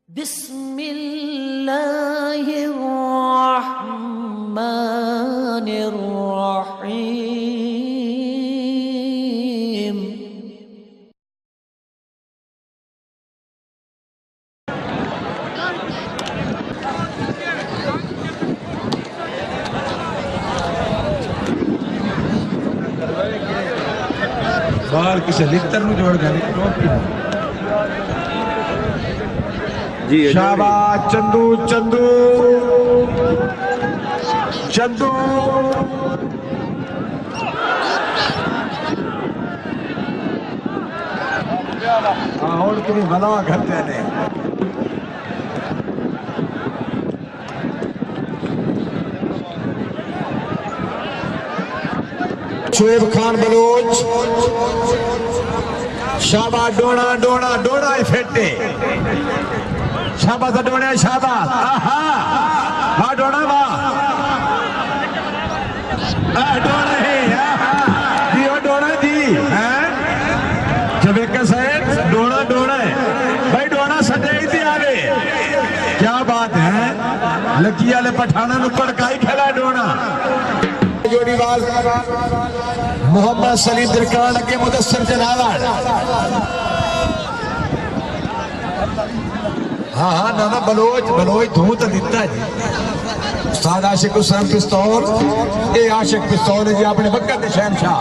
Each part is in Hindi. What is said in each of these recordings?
बिस्मिल्लाहिर्रहमानिर्रहीम। बाल किसे लिखतर नु जोड़ गए जी शाबाश चंदू चंदू चंदू और कितनी भला करते ने शोएब खान बलोच शाबाश डोना डोना डोना ही फेटे शाबाश डोने शाबाश आहा वाह डोना वाह डोना है जी ओ डोना जी हैं जब एक साइड डोना डोना है भाई डोना सजाई थी आगे क्या बात है लकी वाले पठाना नु पड़काई खेला डोना जोड़ीवाल मोहम्मद सलीम दिरकान के मुदस्सर जनावर हाँ हाँ ना बलोच बलोच धूत दिता जी उस्ताद आशिक हुसैन पिस्तौल ये आशिक पिस्तौल है जी अपने वक्त के शहनशाह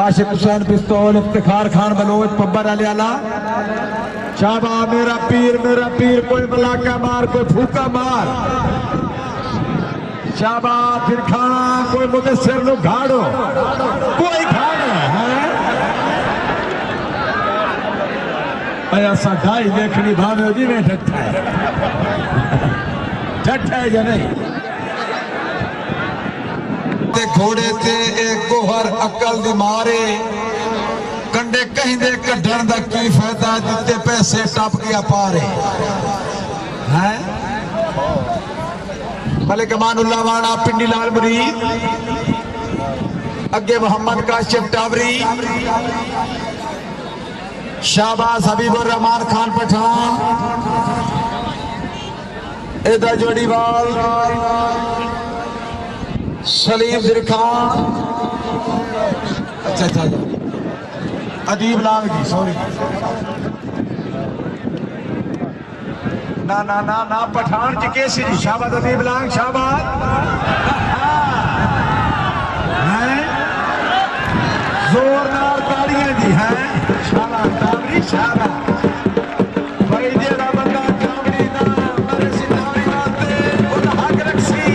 आशिक हुसैन पिस्तौल इफ्तिखार खान बलोच पब्बर अलियाला शाबा मेरा पीर कोई मलाका मार कोई फूका मार शाबाश फिर खाना कोई मुझे सिर नु घाड़ो कोई खाना है ऐसा ढाई देखनी भावे जी में ठट्ठा है या नहीं ते घोड़े ते एक गोहर अकल दी मारे कंडे कहीं दे कढ़ण दा की फायदा जिते पैसे टप गया पारे हैं मलिक अमानुल्लाह वाणा पिंडी लाल मुरीद अगे मोहम्मद काशिफ टावरी शाहबाज हबीबुर रहमान खान पठान इधर जोड़ीवाल सलीम दिरखान अच्छा अदीब लाल जी सॉरी ना ना ना ना पठान जी कैसी जी शाबाद अदीब लांग शाबाद हैं जोरदार तालियां जी हैं शाबाद तावरी शाबाद भाई जेड़ा बंदा तावरी ना मरे सी तावरी वास्ते ओदा हक रखसी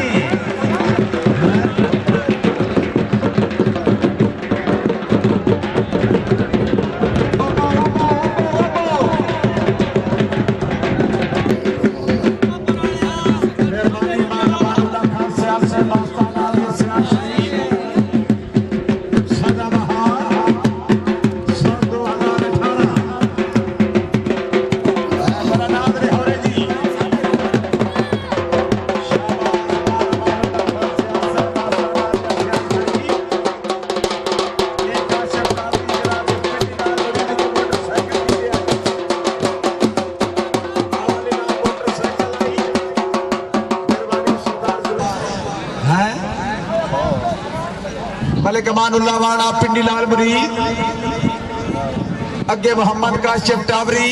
मलिक अमानुल्लाह वाणा पिंडी लाल मुरीद अगे मोहम्मद काशिफ टावरी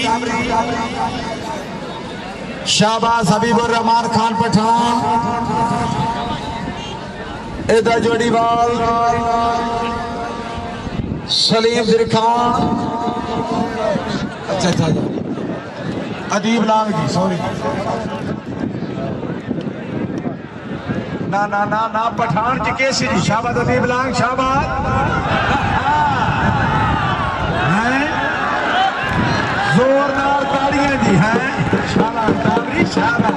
शाहबाज हबीबुर रहमान खान पठान इधर जोड़ीवाल सलीम दिरखान अच्छा अदीब लाल जी सॉरी ना ना ना ना पठान जी कैसी जी शाबाद अदीब लांग शाबाद हैं जोरदार तालियां जी हैं शाबाद तावरी शाबाद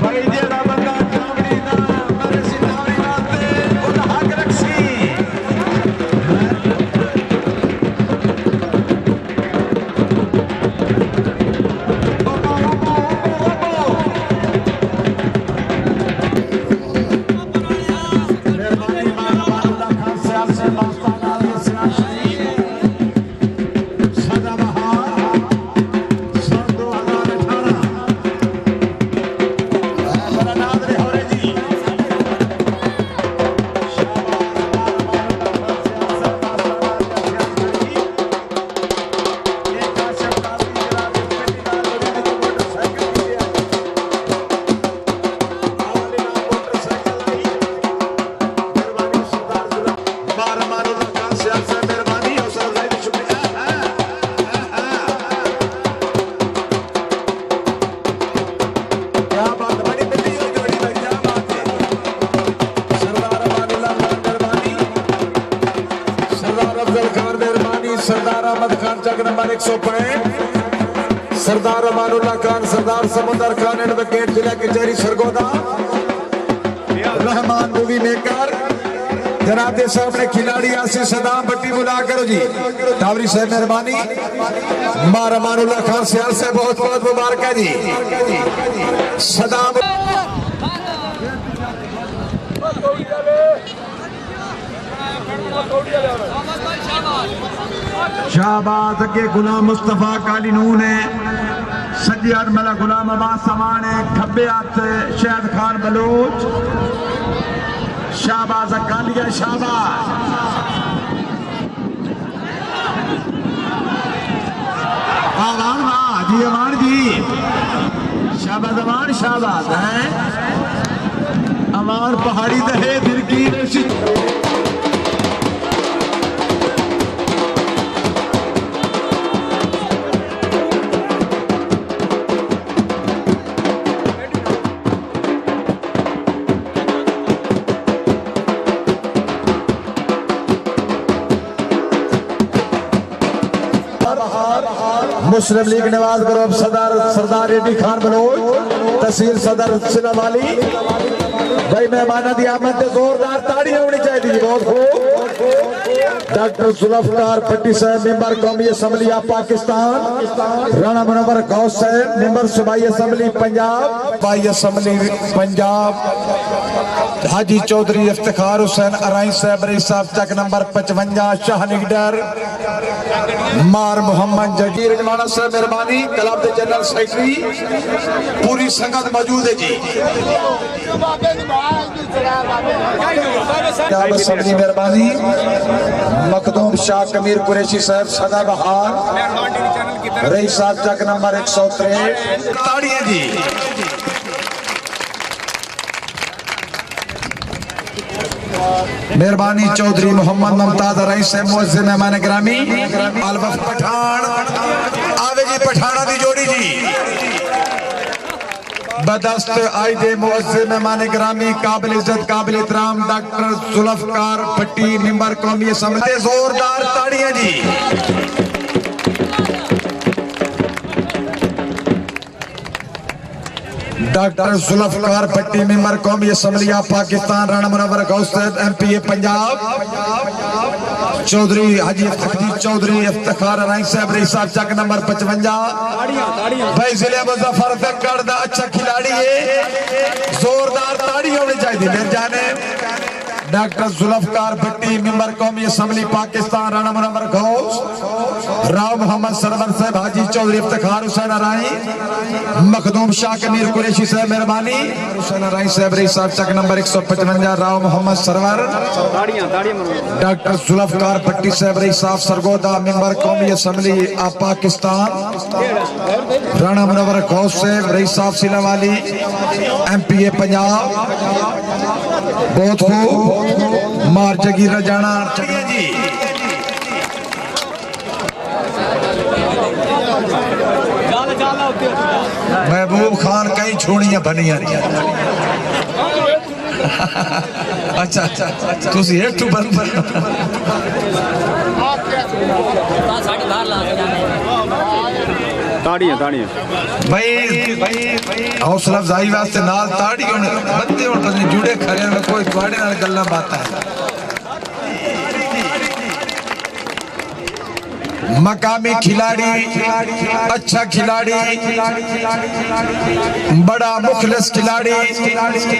भाई जेड़ा बंदा तावरी ना मरे सी तावरी वास्ते ओदा हक रखसी चक नंबर 165 सरदार अमानुल्लाह खान, सरदार समुंदर खान, एडवोकेट जिला कचहरी सरगोदा, रहमान मूवी मेकर जनाब दे सामने खिलाड़ी आसिफ सदाम भट्टी बुला करो जी। टावरी साहब मेहरबानी, मार अमानुल्लाह खान सियाल से बहुत बहुत मुबारक है जी। सदाम शाहबाज अगे गुलाम मुस्तफा काली नून है, सज्जे हाथ मला गुलाम अब्बास समान है, खब्बे हाथ शहद खान बलोच। शाहबाज अकालिया शाहबाज अमान वाह जी, अमान जी, शाहबाज अमान शाहबाज है अमान पहाड़ी दहे दिल की मुस्लिम लीग नवाज ग्रुप सदर सरदार रेड्डी खान बलोच, तहसील सदर सिला वाली भाई मेहमान की आमद जोरदार ताड़ियां होनी चाहिए। बहुत खूब। डॉक्टर जुल्फकार भट्टी साहब मेंबर कौमी असम्बली ऑफ पाकिस्तान, राणा मुनव्वर गौस साहब मेंबर सूबाई असम्बली पंजाब, सूबाई असम्बली पंजाब, हाजी चौधरी इफ्तिखार हुसैन अराई साहब रईस साहब चक नंबर 55, शाह निगडर, मार मोहम्मद जगीर इमाना साहब मेहरबानी, क्लब के जनरल सेक्रेटरी, पूरी संगत मौजूद है जी। असम्बली मेहरबानी, मखदूम शाह कमीर कुरैशी साहब सदाबहार रईस साहब चक नंबर 163 ताड़ियां जी। मेहरबानी चौधरी मोहम्मद मुमताज रईस साहब मुअज्जिम मेहमान गिरामी, अलवफ पठान आवे जी, पठाना दी जोड़ी जी। बदस्त आई दे मुअज्जिम मेहमान गिरामी, काबिल इज्जत काबिल इहतराम डॉक्टर जुल्फकार भट्टी मेंबर कौमी असम्बली, जोरदार ताड़ियां जी। डॉक्टर जुल्फकार भट्टी मेंबर कौमी असम्बली ऑफ पाकिस्तान, राणा मुनव्वर गौस साहब MPA पंजाब, चौधरी हाजी चौधरी इफ्तिखार अराई साहब रईस साहब चक नंबर 55 भाई जिले मुजफ्फरनगर दा अच्छा खिलाड़ी है, जोरदार ताड़ी होनी चाहिए मेरे जाने। डॉक्टर जुल्फकार भट्टी मेंबर कौमी असम्बली पाकिस्तान, राणा मुनव्वर गौस, राव मोहम्मद सरवर साहब, हाजी चौधरी इफ्तिखार हुसैन अराई, मखदूम शाह कमीर कुरैशी साहब मेहरबानी, हुसैन अराई साहब रईस साहब चक नंबर 155, राव मोहम्मद सरवर, डॉक्टर जुल्फकार भट्टी साहब रईस साहब सरगोदा मेंबर कौमी असम्बली ऑफ पाकिस्तान, राणा मुनव्वर गौस साहब रईस साहब सिलावाली MPA पंजाब। बहुत खूब। मार जगीर जाना जी। महबूब खान कई छोड़ियां बनिया अच्छा अच्छा तुसी हेठू बन ताड़ियां ताड़ियां भाई हौसला अफजाई वास्ते नाल ताड़ी होने बंदे होने पता नहीं जुड़े खड़े में कोई थोड़े नाल गल्लां बातां मकामी खिलाड़ी, अच्छा खिलाड़ी, बड़ा मुखलिस खिलाड़ी,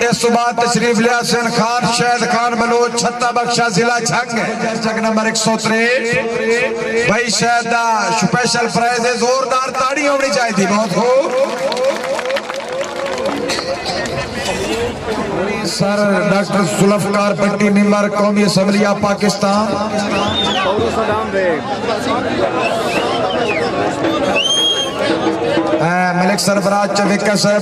इस सुबह तशरीफ लिया हुसैन खान शहद खान बलोच छत्ता बख्शा जिला छंग चक नंबर 163 भाई शहद दा स्पेशल प्राइज है, जोरदार ताड़ी होनी चाहिए। बहुत खूब सर डॉक्टर जुल्फकार भट्टी मेंबर कौमी असम्बली ऑफ पाकिस्तान, मलिक सरफराज चवेका साहब